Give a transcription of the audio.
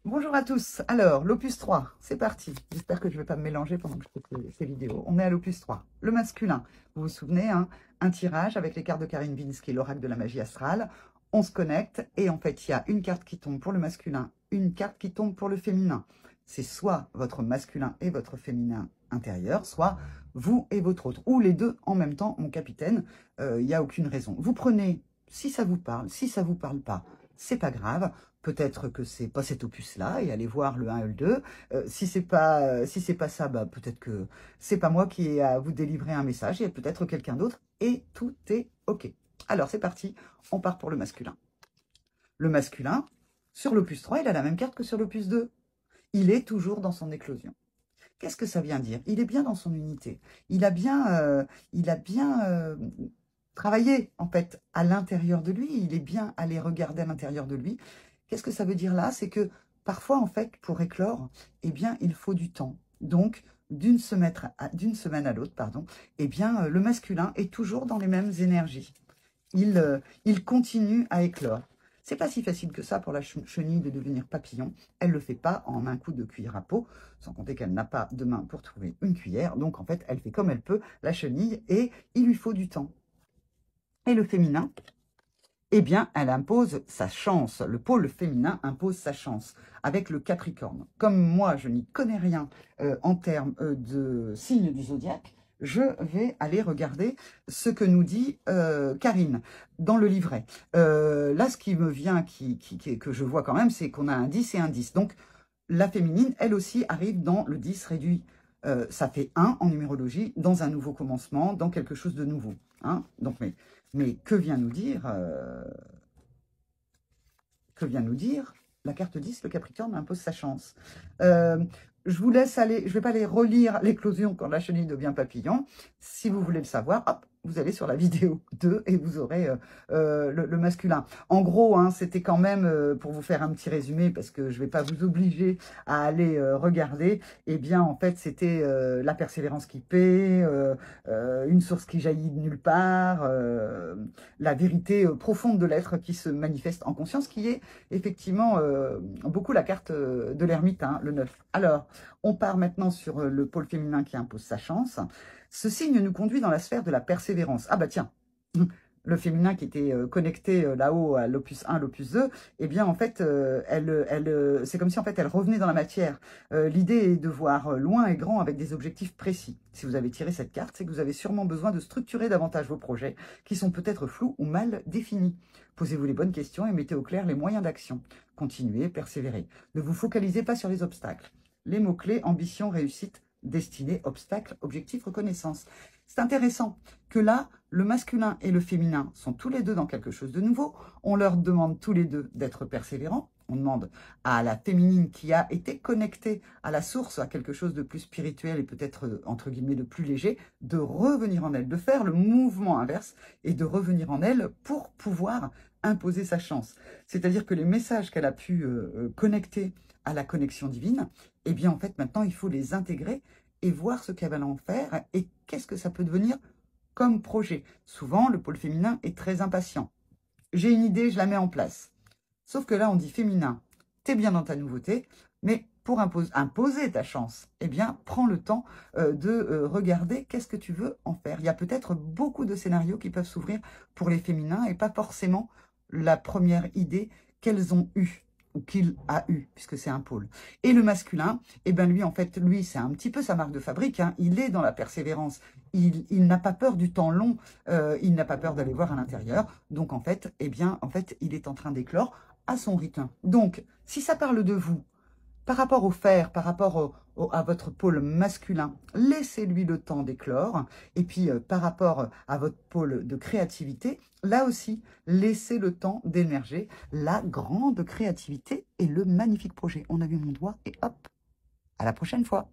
Bonjour à tous. Alors, l'opus 3, c'est parti. J'espère que je ne vais pas me mélanger pendant que je fais ces vidéos. On est à l'opus 3. Le masculin. Vous vous souvenez, hein, un tirage avec les cartes de Karine Vins, qui est l'oracle de la magie astrale. On se connecte et en fait, il y a une carte qui tombe pour le masculin, une carte qui tombe pour le féminin. C'est soit votre masculin et votre féminin intérieur, soit vous et votre autre. Ou les deux en même temps, mon capitaine. Il n'y a aucune raison. Vous prenez, si ça vous parle, si ça vous parle pas, c'est pas grave. Peut-être que c'est pas cet opus-là, et allez voir le 1 et le 2. Si c'est pas ça, bah, peut-être que c'est pas moi qui ai à vous délivrer un message, il y a peut-être quelqu'un d'autre, et tout est OK. Alors, c'est parti, on part pour le masculin. Le masculin, sur l'opus 3, il a la même carte que sur l'opus 2. Il est toujours dans son éclosion. Qu'est-ce que ça vient dire? Il est bien dans son unité. Il a bien travaillé, en fait, à l'intérieur de lui. Il est bien allé regarder à l'intérieur de lui. Qu'est-ce que ça veut dire là? C'est que parfois, en fait, pour éclore, eh bien, il faut du temps. Donc, d'une semaine à l'autre, pardon, eh bien, le masculin est toujours dans les mêmes énergies. Il continue à éclore. C'est pas si facile que ça pour la chenille de devenir papillon. Elle ne le fait pas en un coup de cuillère à peau, sans compter qu'elle n'a pas de main pour trouver une cuillère. Donc, en fait, elle fait comme elle peut, la chenille, et il lui faut du temps. Et le féminin, eh bien, elle impose sa chance. Le pôle féminin impose sa chance avec le Capricorne. Comme moi, je n'y connais rien en termes de signes du zodiaque, je vais aller regarder ce que nous dit Karine dans le livret. Là, ce qui me vient, que je vois quand même, c'est qu'on a un 10 et un 10. Donc, la féminine, elle aussi, arrive dans le 10 réduit. Ça fait 1 en numérologie, dans un nouveau commencement, dans quelque chose de nouveau. Hein. Donc, mais que vient nous dire la carte 10, le Capricorne impose sa chance. Je vous laisse aller, je ne vais pas aller relire l'éclosion quand la chenille devient papillon. Si vous voulez le savoir, hop, vous allez sur la vidéo 2 et vous aurez le masculin. En gros, hein, c'était quand même, pour vous faire un petit résumé, parce que je ne vais pas vous obliger à aller regarder, eh bien, en fait, c'était la persévérance qui paie, une source qui jaillit de nulle part, la vérité profonde de l'être qui se manifeste en conscience, qui est effectivement beaucoup la carte de l'ermite, hein, le 9. Alors, on part maintenant sur le pôle féminin qui impose sa chance. Ce signe nous conduit dans la sphère de la persévérance. Ah bah tiens, le féminin qui était connecté là-haut à l'opus 1, l'opus 2, eh bien en fait, c'est comme si en fait elle revenait dans la matière. L'idée est de voir loin et grand avec des objectifs précis. Si vous avez tiré cette carte, c'est que vous avez sûrement besoin de structurer davantage vos projets qui sont peut-être flous ou mal définis. Posez-vous les bonnes questions et mettez au clair les moyens d'action. Continuez, persévérez. Ne vous focalisez pas sur les obstacles. Les mots-clés, ambition, réussite, destinée, obstacle, objectif, reconnaissance. C'est intéressant que là, le masculin et le féminin sont tous les deux dans quelque chose de nouveau. On leur demande tous les deux d'être persévérants. On demande à la féminine qui a été connectée à la source, à quelque chose de plus spirituel et peut-être, entre guillemets, de plus léger, de revenir en elle, de faire le mouvement inverse et de revenir en elle pour pouvoir imposer sa chance. C'est-à-dire que les messages qu'elle a pu connecter à la connexion divine, eh bien, en fait, maintenant, il faut les intégrer et voir ce qu'elle va en faire et qu'est-ce que ça peut devenir comme projet. Souvent, le pôle féminin est très impatient. J'ai une idée, je la mets en place. Sauf que là, on dit féminin, t'es bien dans ta nouveauté, mais pour imposer ta chance, eh bien, prends le temps de regarder qu'est-ce que tu veux en faire. Il y a peut-être beaucoup de scénarios qui peuvent s'ouvrir pour les féminins et pas forcément la première idée qu'elles ont eue ou qu'il a eu, puisque c'est un pôle. Et le masculin, eh bien lui, en fait, lui, c'est un petit peu sa marque de fabrique, hein. Il est dans la persévérance, il n'a pas peur du temps long, il n'a pas peur d'aller voir à l'intérieur, donc en fait, eh bien, en fait, il est en train d'éclore à son rythme. Donc, si ça parle de vous, par rapport au fer, par rapport à votre pôle masculin, laissez-lui le temps d'éclore. Et puis, par rapport à votre pôle de créativité, là aussi, laissez le temps d'émerger la grande créativité et le magnifique projet. On a vu mon doigt et hop, à la prochaine fois.